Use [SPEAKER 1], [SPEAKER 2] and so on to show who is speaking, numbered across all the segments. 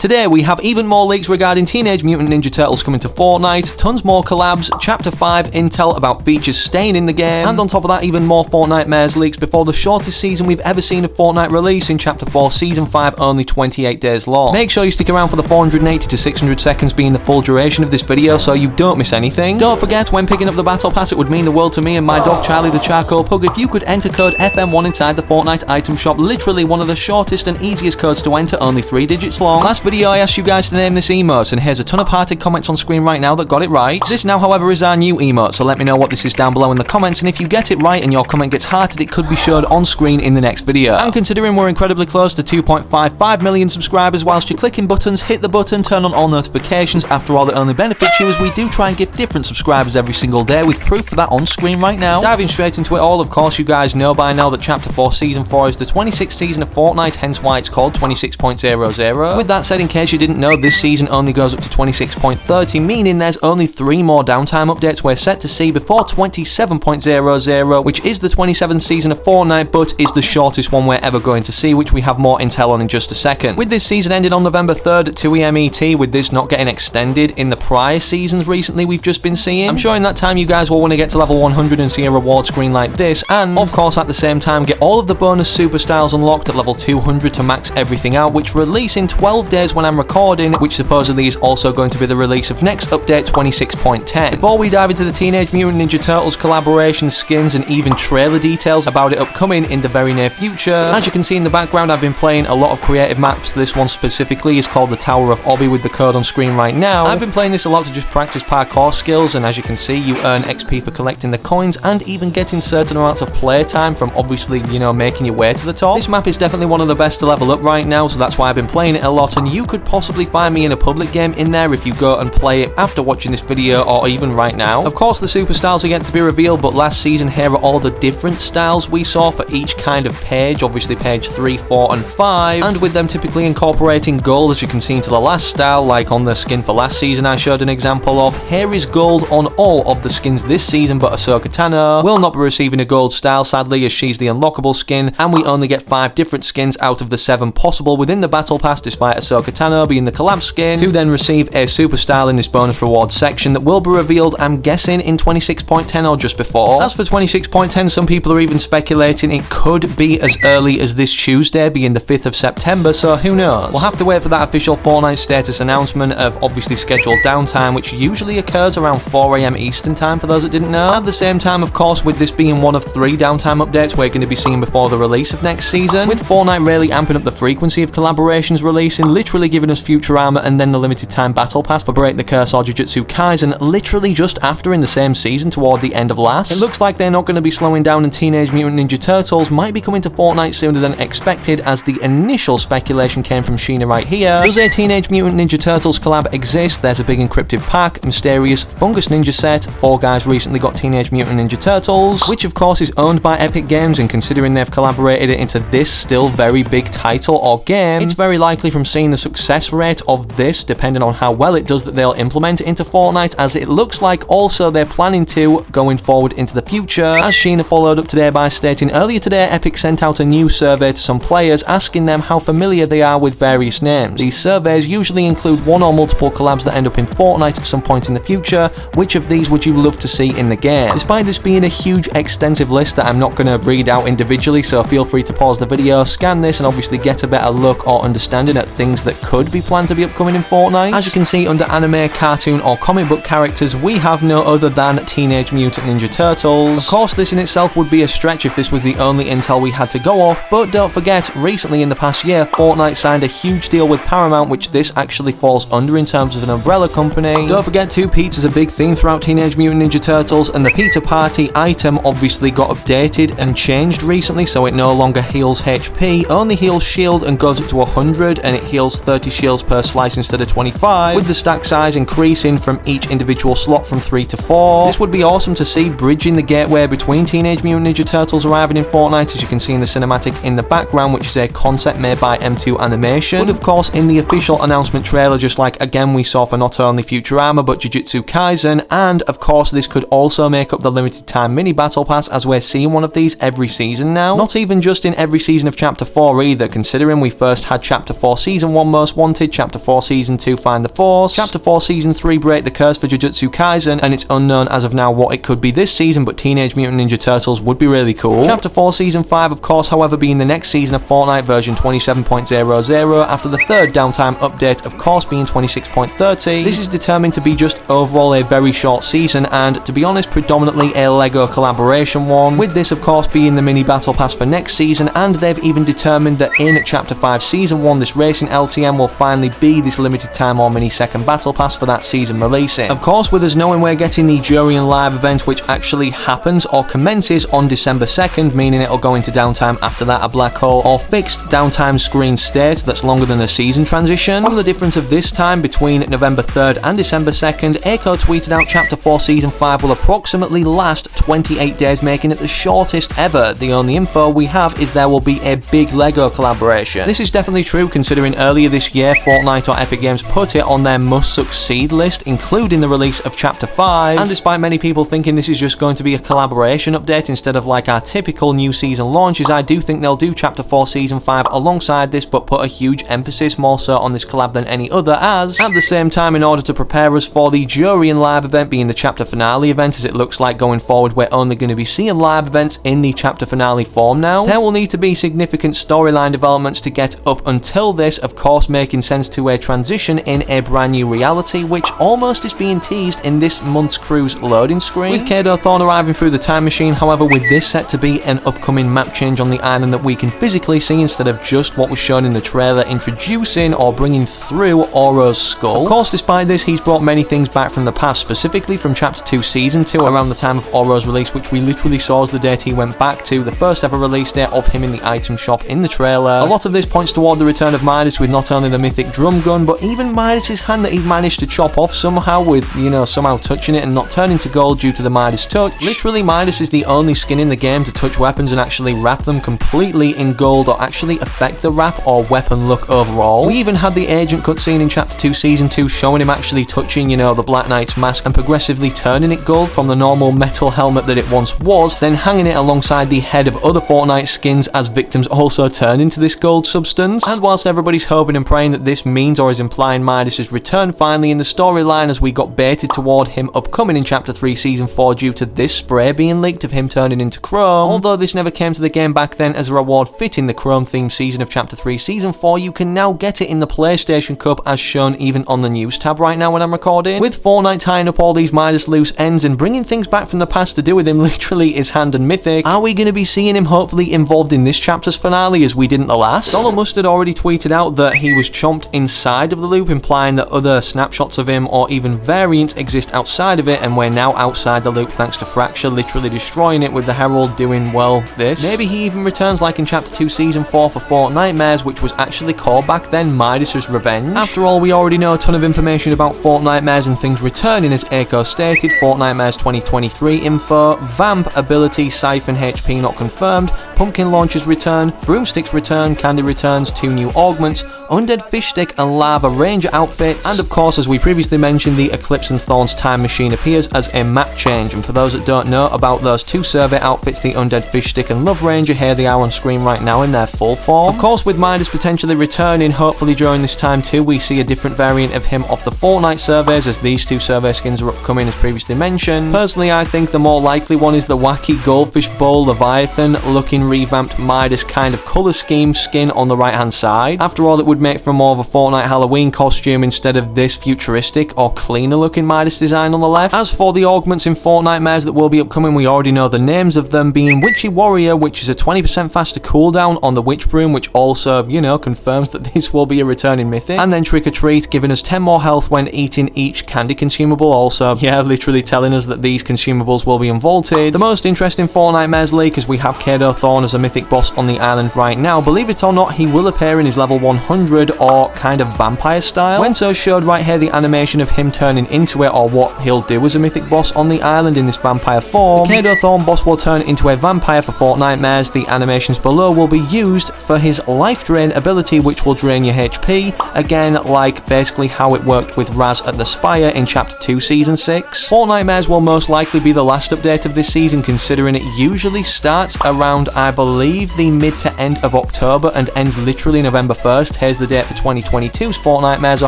[SPEAKER 1] Today we have even more leaks regarding Teenage Mutant Ninja Turtles coming to Fortnite, tons more collabs, Chapter 5 intel about features staying in the game, and on top of that even more Fortnitemares leaks before the shortest season we've ever seen of Fortnite release in Chapter 4 Season 5 only 28 days long. Make sure you stick around for the 480 to 600 seconds being the full duration of this video so you don't miss anything. Don't forget, when picking up the Battle Pass it would mean the world to me and my dog Charlie the Charcoal Pug if you could enter code FM1 inside the Fortnite item shop, literally one of the shortest and easiest codes to enter, only 3 digits long. Last video I asked you guys to name this emote, and here's a ton of hearted comments on screen right now that got it right. This now however is our new emote, so let me know what this is down below in the comments, and if you get it right and your comment gets hearted it could be showed on screen in the next video. And considering we're incredibly close to 2.55 million subscribers, whilst you're clicking buttons, hit the button, turn on all notifications. After all, it only benefits you as we do try and give different subscribers every single day, with proof for that on screen right now. Diving straight into it all, of course you guys know by now that Chapter 4 Season 4 is the 26th season of Fortnite, hence why it's called 26.00. With that said, in case you didn't know, this season only goes up to 26.30, meaning there's only 3 more downtime updates we're set to see before 27.00, which is the 27th season of Fortnite, but is the shortest one we're ever going to see, which we have more intel on in just a second. With this season ending on November 3rd at 2 AM ET, with this not getting extended in the prior seasons recently we've just been seeing, I'm sure in that time you guys will want to get to level 100 and see a reward screen like this, and of course at the same time get all of the bonus super styles unlocked at level 200 to max everything out, which release in 12 days when I'm recording, which supposedly is also going to be the release of next update 26.10. Before we dive into the Teenage Mutant Ninja Turtles collaboration, skins, and even trailer details about it upcoming in the very near future, as you can see in the background I've been playing a lot of creative maps. This one specifically is called the Tower of OBBY with the code on screen right now. I've been playing this a lot to just practice parkour skills, and as you can see you earn XP for collecting the coins and even getting certain amounts of playtime from obviously, you know, making your way to the top. This map is definitely one of the best to level up right now, so that's why I've been playing it a lot, and you could possibly find me in a public game in there if you go and play it after watching this video or even right now. Of course the super styles are yet to be revealed, but last season here are all the different styles we saw for each kind of page, obviously page 3, 4 and 5, and with them typically incorporating gold as you can see into the last style, like on the skin for last season I showed an example of. Here is gold on all of the skins this season, but Ahsoka Tano will not be receiving a gold style sadly, as she's the unlockable skin, and we only get 5 different skins out of the 7 possible within the battle pass, despite Ahsoka Tano being the collab skin, to then receive a super style in this bonus rewards section that will be revealed, I'm guessing, in 26.10 or just before. As for 26.10, some people are even speculating it could be as early as this Tuesday, being the 5th of September, so who knows. We'll have to wait for that official Fortnite status announcement of obviously scheduled downtime, which usually occurs around 4 AM Eastern time for those that didn't know. At the same time, of course, with this being one of 3 downtime updates we're going to be seeing before the release of next season, with Fortnite really amping up the frequency of collaborations releasing, literally giving us Future Armor and then the limited time battle pass for Break the Curse or Jujutsu Kaisen literally just after in the same season toward the end of last. It looks like they're not going to be slowing down, and Teenage Mutant Ninja Turtles might be coming to Fortnite sooner than expected, as the initial speculation came from Sheena right here. Does a Teenage Mutant Ninja Turtles collab exist? There's a big encrypted pack, mysterious Fungus Ninja set, 4 Guys recently got Teenage Mutant Ninja Turtles, which of course is owned by Epic Games, and considering they've collaborated it into this still very big title or game, it's very likely from seeing the success rate of this, depending on how well it does, that they'll implement it into Fortnite, as it looks like also they're planning to going forward into the future. As Sheena followed up today by stating, earlier today Epic sent out a new survey to some players asking them how familiar they are with various names. These surveys usually include one or multiple collabs that end up in Fortnite at some point in the future. Which of these would you love to see in the game? Despite this being a huge extensive list that I'm not going to read out individually, so feel free to pause the video, scan this, and obviously get a better look or understanding at things that could be planned to be upcoming in Fortnite. As you can see under anime, cartoon or comic book characters, we have no other than Teenage Mutant Ninja Turtles. Of course this in itself would be a stretch if this was the only intel we had to go off, but don't forget, recently in the past year Fortnite signed a huge deal with Paramount, which this actually falls under in terms of an umbrella company. Don't forget too, pizza's a big theme throughout Teenage Mutant Ninja Turtles, and the pizza party item obviously got updated and changed recently, so it no longer heals HP, only heals shield and goes up to 100, and it heals 30 shields per slice instead of 25, with the stack size increasing from each individual slot from 3 to 4. This would be awesome to see, bridging the gateway between Teenage Mutant Ninja Turtles arriving in Fortnite, as you can see in the cinematic in the background, which is a concept made by M2 Animation. But of course in the official announcement trailer, just like again we saw for not only Future Armor but Jujutsu Kaisen, and of course this could also make up the limited time mini battle pass, as we're seeing one of these every season now. Not even just in every season of Chapter 4 either, considering we first had Chapter 4 Season 1 Most Wanted, Chapter 4 Season 2 Find the Force, Chapter 4 Season 3 Break the Curse for Jujutsu Kaisen, and it's unknown as of now what it could be this season, but Teenage Mutant Ninja Turtles would be really cool. Chapter 4 Season 5, of course, however, being the next season of Fortnite version 27.00 after the third downtime update, of course, being 26.30. This is determined to be just overall a very short season and, to be honest, predominantly a LEGO collaboration one, with this, of course, being the mini battle pass for next season, and they've even determined that in Chapter 5 Season 1, this racing LTM will finally be this limited time or mini second battle pass for that season releasing. Of course, with us knowing we're getting the Jurian live event, which actually happens or commences on December 2nd, meaning it'll go into downtime after that, a black hole or fixed downtime screen state that's longer than a season transition. From the difference of this time between November 3rd and December 2nd, Eiko tweeted out Chapter 4 Season 5 will approximately last 28 days, making it the shortest ever. The only info we have is there will be a big LEGO collaboration. This is definitely true considering earlier this year Fortnite or Epic Games put it on their must-succeed list, including the release of Chapter 5, and despite many people thinking this is just going to be a collaboration update instead of like our typical new season launches, I do think they'll do Chapter 4 Season 5 alongside this, but put a huge emphasis more so on this collab than any other, as at the same time, in order to prepare us for the Jurian live event being the chapter finale event, as it looks like going forward we're only going to be seeing live events in the chapter finale form now, there will need to be significant storyline developments to get up until this, of course making sense to a transition in a brand new reality, which almost is being teased in this month's cruise loading screen. With Kado Thorn arriving through the time machine, however, with this set to be an upcoming map change on the island that we can physically see instead of just what was shown in the trailer introducing or bringing through Oro's skull. Of course, despite this, he's brought many things back from the past, specifically from Chapter 2 Season 2 around the time of Oro's release, which we literally saw as the date he went back to, the first ever release date of him in the item shop in the trailer. A lot of this points toward the return of Midas, with not only the mythic drum gun, but even Midas's hand that he managed to chop off somehow with, somehow touching it and not turning to gold due to the Midas touch. Literally, Midas is the only skin in the game to touch weapons and actually wrap them completely in gold or actually affect the wrap or weapon look overall. We even had the agent cutscene in Chapter 2 Season 2 showing him actually touching, the Black Knight's mask and progressively turning it gold from the normal metal helmet that it once was, then hanging it alongside the head of other Fortnite skins as victims also turn into this gold substance. And whilst everybody's hoping and praying that this means or is implying Midas's return finally in the storyline, as we got baited toward him upcoming in Chapter 3 Season 4 due to this spray being leaked of him turning into Chrome, although this never came to the game back then as a reward fitting the Chrome themed season of Chapter 3 Season 4, you can now get it in the PlayStation Cup as shown even on the news tab right now when I'm recording. With Fortnite tying up all these Midas loose ends and bringing things back from the past to do with him literally his hand and mythic, are we going to be seeing him hopefully involved in this chapter's finale as we didn't the last? Dollar Mustard already tweeted out that he was chomped inside of the loop, implying that other snapshots of him or even variants exist outside of it, and we're now outside the loop thanks to Fracture literally destroying it, with the Herald doing, well, this. Maybe he even returns like in Chapter 2 Season 4 for Fortnitemares, which was actually called back then Midas's Revenge. After all, we already know a ton of information about Fortnitemares and things returning, as Eiko stated. Fortnitemares 2023 info, Vamp ability, Siphon HP not confirmed, Pumpkin launchers return, Broomsticks return, Candy returns, 2 new augments, Undead Fish Stick and Lava Ranger outfits, and of course, as we previously mentioned, the Eclipse and Thorns time machine appears as a map change. And for those that don't know about those 2 survey outfits, the Undead Fish Stick and Love Ranger, here they are on screen right now in their full form. Of course, with Midas potentially returning, hopefully during this time too, we see a different variant of him off the Fortnite surveys, as these 2 survey skins are upcoming as previously mentioned. Personally, I think the more likely one is the wacky Goldfish Bowl Leviathan looking revamped Midas kind of colour scheme skin on the right hand side. After all, it would make for more of a Fortnite Halloween costume instead of this futuristic or cleaner looking Midas design on the left. As for the augments in Fortnitemares that will be upcoming, we already know the names of them, being Witchy Warrior, which is a 20% faster cooldown on the Witch Broom, which also, confirms that this will be a returning mythic, and then Trick or Treat, giving us 10 more health when eating each candy consumable, also, literally telling us that these consumables will be unvaulted. The most interesting Fortnitemares leak, as we have Kado Thorn as a mythic boss on the island right now. Believe it or not, he will appear in his level 100 or kind of vampire style. Wenso showed right here the animation of him turning into it, or what he'll do as a mythic boss on the island in this vampire form. The Kado Thorn boss will turn into a vampire for Fortnitemares. The animations below will be used for his life drain ability, which will drain your HP, again like basically how it worked with Raz at the Spire in Chapter 2 Season 6. Fortnitemares will most likely be the last update of this season, considering it usually starts around, I believe, the mid to end of October and ends literally November 1st. Here's the date for 2022's Fortnitemares or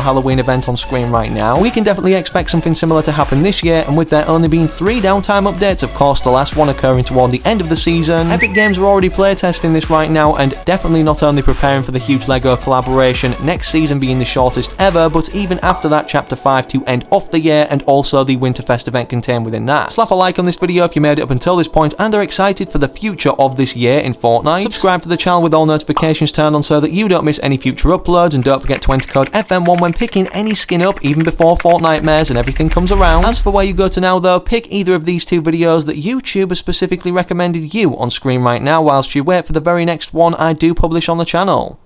[SPEAKER 1] Halloween event on screen right now, we can definitely expect something similar to happen this year, and with there only being 3 downtime updates, of course the last one occurring toward the end of the season, Epic Games are already playtesting this right now and definitely not only preparing for the huge LEGO collaboration, next season being the shortest ever, but even after that Chapter 5 to end off the year, and also the Winterfest event contained within that. Slap a like on this video if you made it up until this point and are excited for the future of this year in Fortnite. Subscribe to the channel with all notifications turned on so that you don't miss any future uploads, and don't forget to enter code FM1 when picking any skin up even before Fortnitemares and everything comes around. As for where you go to now though, pick either of these 2 videos that YouTube has specifically recommended you on screen right now whilst you wait for the very next one I do publish on the channel.